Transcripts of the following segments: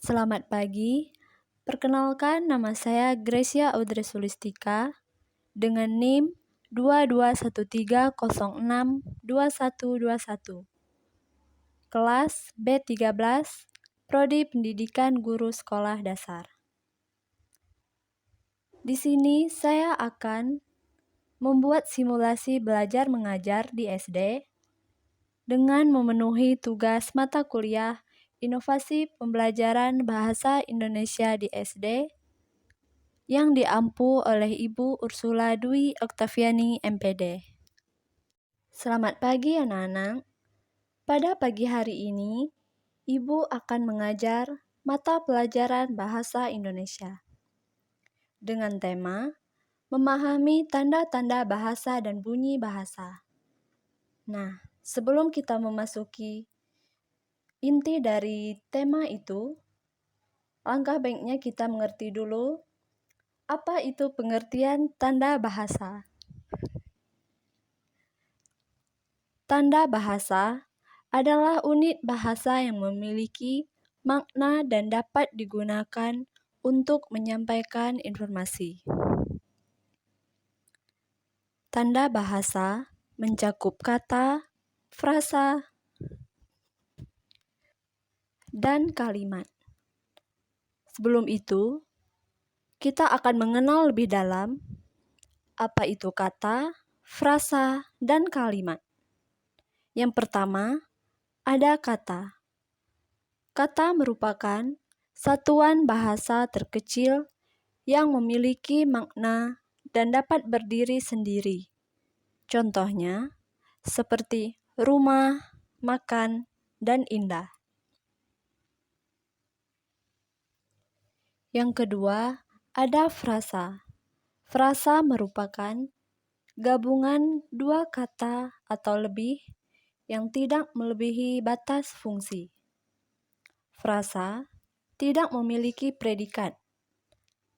Selamat pagi, perkenalkan nama saya Gracia Audrey Sulistika dengan NIM 2213062121. Kelas B13, Prodi Pendidikan Guru Sekolah Dasar. Di sini saya akan membuat simulasi belajar mengajar di SD dengan memenuhi tugas mata kuliah Inovasi Pembelajaran Bahasa Indonesia di SD yang diampu oleh Ibu Ursula Dwi Oktaviani MPD. Selamat pagi anak-anak. Pada pagi hari ini, Ibu akan mengajar mata pelajaran Bahasa Indonesia dengan tema memahami tanda-tanda bahasa dan bunyi bahasa. Nah, sebelum kita memasuki inti dari tema itu, langkah baiknya kita mengerti dulu apa itu pengertian tanda bahasa. Tanda bahasa adalah unit bahasa yang memiliki makna dan dapat digunakan untuk menyampaikan informasi. Tanda bahasa mencakup kata, frasa, dan kalimat. Sebelum itu, kita akan mengenal lebih dalam apa itu kata, frasa, dan kalimat. Yang pertama, ada kata. Kata merupakan satuan bahasa terkecil yang memiliki makna dan dapat berdiri sendiri. Contohnya, seperti rumah, makan, dan indah. Yang kedua, ada frasa. Frasa merupakan gabungan dua kata atau lebih yang tidak melebihi batas fungsi. Frasa tidak memiliki predikat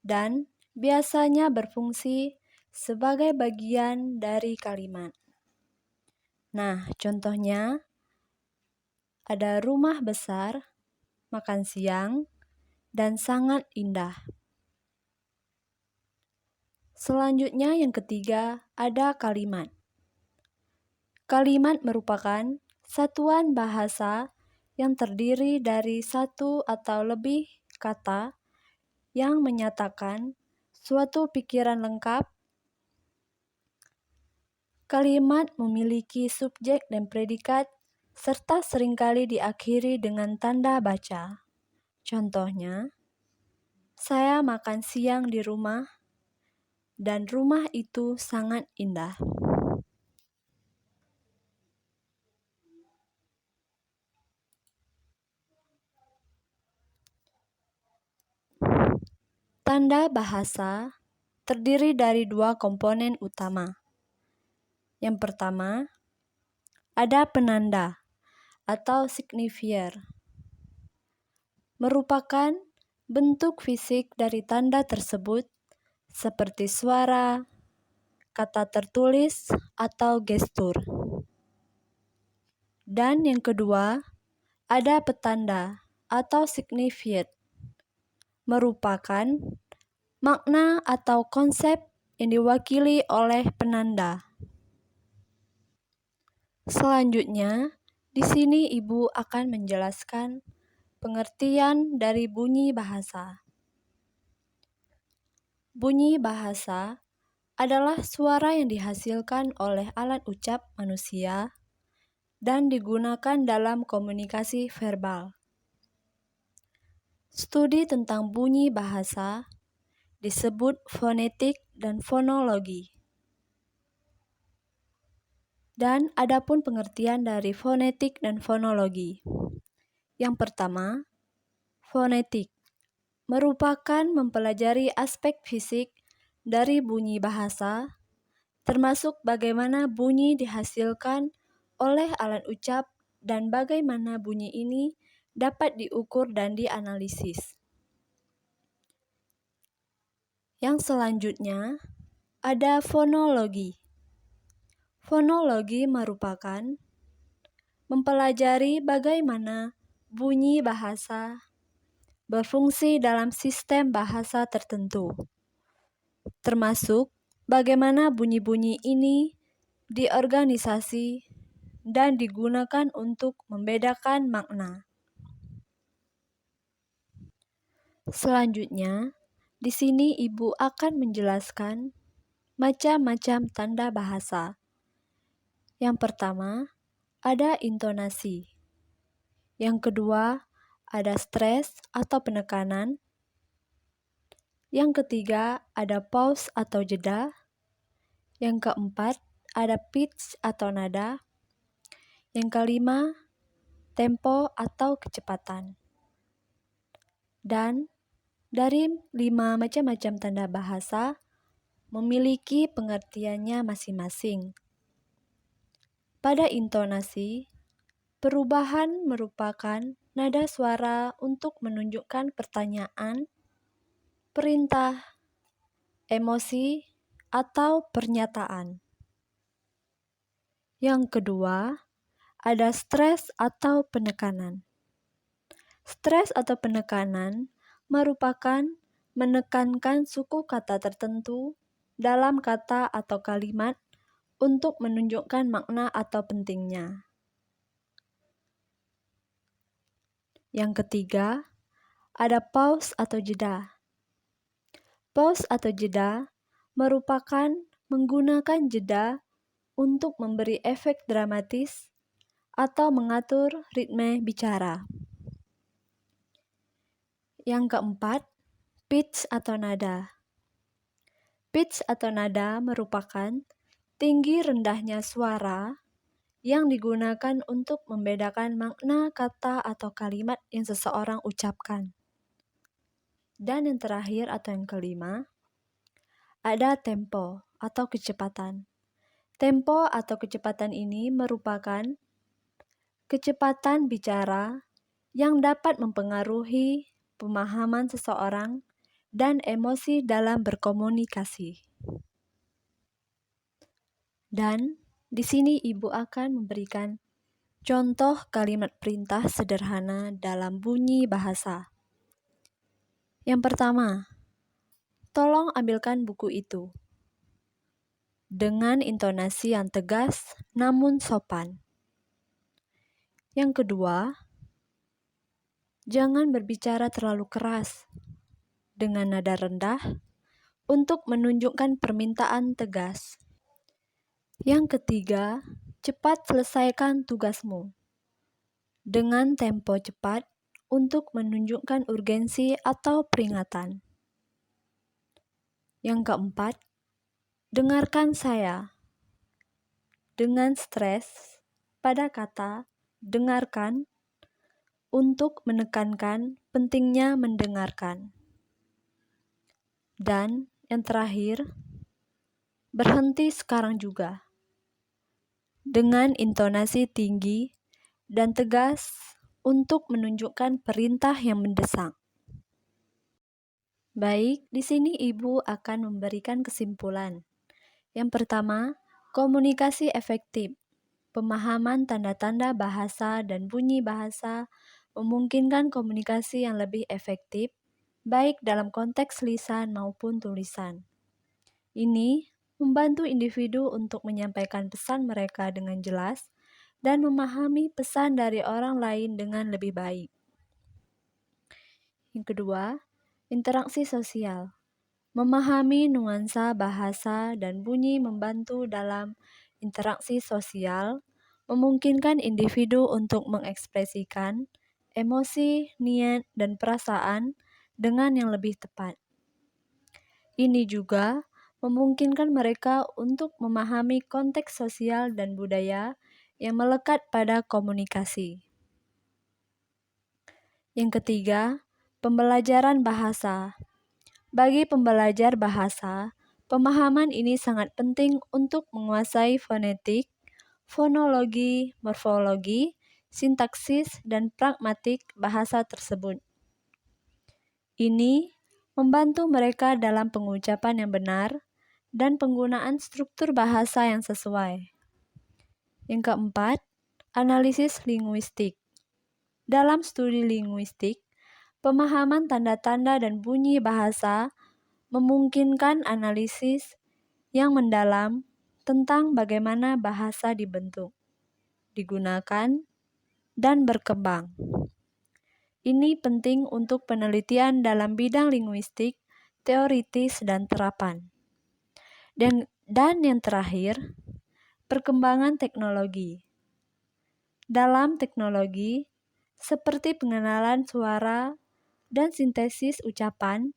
dan biasanya berfungsi sebagai bagian dari kalimat. Nah, contohnya ada rumah besar, makan siang, dan sangat indah. Selanjutnya yang ketiga ada kalimat. Kalimat merupakan satuan bahasa yang terdiri dari satu atau lebih kata yang menyatakan suatu pikiran lengkap. Kalimat memiliki subjek dan predikat serta seringkali diakhiri dengan tanda baca. Contohnya, saya makan siang di rumah dan rumah itu sangat indah. Tanda bahasa terdiri dari dua komponen utama. Yang pertama, ada penanda atau signifier. Merupakan bentuk fisik dari tanda tersebut seperti suara, kata tertulis, atau gestur. Dan yang kedua, ada petanda atau signified. Merupakan makna atau konsep yang diwakili oleh penanda. Selanjutnya, di sini Ibu akan menjelaskan pengertian dari bunyi bahasa. Bunyi bahasa adalah suara yang dihasilkan oleh alat ucap manusia dan digunakan dalam komunikasi verbal. Studi tentang bunyi bahasa disebut fonetik dan fonologi. Dan adapun pengertian dari fonetik dan fonologi. Yang pertama, fonetik merupakan mempelajari aspek fisik dari bunyi bahasa, termasuk bagaimana bunyi dihasilkan oleh alat ucap dan bagaimana bunyi ini dapat diukur dan dianalisis. Yang selanjutnya, ada fonologi. Fonologi merupakan mempelajari bagaimana bunyi bahasa berfungsi dalam sistem bahasa tertentu, termasuk bagaimana bunyi-bunyi ini diorganisasi dan digunakan untuk membedakan makna. Selanjutnya, di sini Ibu akan menjelaskan macam-macam tanda bahasa. Yang pertama, ada intonasi. Yang kedua, ada stres atau penekanan. Yang ketiga, ada pause atau jeda. Yang keempat, ada pitch atau nada. Yang kelima, tempo atau kecepatan. Dan dari 5 macam-macam tanda bahasa memiliki pengertiannya masing-masing. Pada intonasi, perubahan merupakan nada suara untuk menunjukkan pertanyaan, perintah, emosi, atau pernyataan. Yang kedua, ada stres atau penekanan. Stres atau penekanan merupakan menekankan suku kata tertentu dalam kata atau kalimat untuk menunjukkan makna atau pentingnya. Yang ketiga, ada pause atau jeda. Pause atau jeda merupakan menggunakan jeda untuk memberi efek dramatis atau mengatur ritme bicara. Yang keempat, pitch atau nada. Pitch atau nada merupakan tinggi rendahnya suara yang digunakan untuk membedakan makna kata atau kalimat yang seseorang ucapkan. Dan yang terakhir atau yang kelima, ada tempo atau kecepatan. Tempo atau kecepatan ini merupakan kecepatan bicara yang dapat mempengaruhi pemahaman seseorang dan emosi dalam berkomunikasi. Dan di sini Ibu akan memberikan contoh kalimat perintah sederhana dalam bunyi bahasa. Yang pertama, tolong ambilkan buku itu. Dengan intonasi yang tegas namun sopan. Yang kedua, jangan berbicara terlalu keras dengan nada rendah untuk menunjukkan permintaan tegas. Yang ketiga, cepat selesaikan tugasmu dengan tempo cepat untuk menunjukkan urgensi atau peringatan. Yang keempat, dengarkan saya dengan stres pada kata dengarkan untuk menekankan pentingnya mendengarkan. Dan yang terakhir, berhenti sekarang juga dengan intonasi tinggi dan tegas untuk menunjukkan perintah yang mendesak. Baik, di sini Ibu akan memberikan kesimpulan. Yang pertama, komunikasi efektif. Pemahaman tanda-tanda bahasa dan bunyi bahasa memungkinkan komunikasi yang lebih efektif, baik dalam konteks lisan maupun tulisan. Ini membantu individu untuk menyampaikan pesan mereka dengan jelas dan memahami pesan dari orang lain dengan lebih baik. Yang kedua, interaksi sosial. Memahami nuansa bahasa dan bunyi membantu dalam interaksi sosial, memungkinkan individu untuk mengekspresikan emosi, niat, dan perasaan dengan yang lebih tepat. Ini juga memungkinkan mereka untuk memahami konteks sosial dan budaya yang melekat pada komunikasi. Yang ketiga, pembelajaran bahasa. Bagi pembelajar bahasa, pemahaman ini sangat penting untuk menguasai fonetik, fonologi, morfologi, sintaksis, dan pragmatik bahasa tersebut. Ini membantu mereka dalam pengucapan yang benar dan penggunaan struktur bahasa yang sesuai. Yang keempat, analisis linguistik. Dalam studi linguistik, Pemahaman tanda-tanda dan bunyi bahasa memungkinkan analisis yang mendalam tentang bagaimana bahasa dibentuk, digunakan, dan berkembang. Ini penting untuk penelitian dalam bidang linguistik, teoritis, dan terapan. Dan yang terakhir, perkembangan teknologi. Dalam teknologi, seperti pengenalan suara dan sintesis ucapan,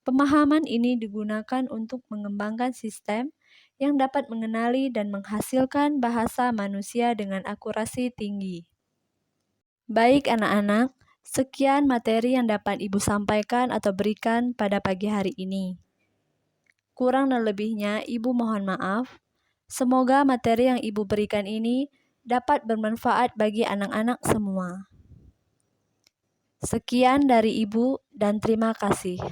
pemahaman ini digunakan untuk mengembangkan sistem yang dapat mengenali dan menghasilkan bahasa manusia dengan akurasi tinggi. Baik anak-anak, sekian materi yang dapat Ibu sampaikan atau berikan pada pagi hari ini. Kurang dan lebihnya, Ibu mohon maaf. Semoga materi yang Ibu berikan ini dapat bermanfaat bagi anak-anak semua. Sekian dari Ibu dan terima kasih.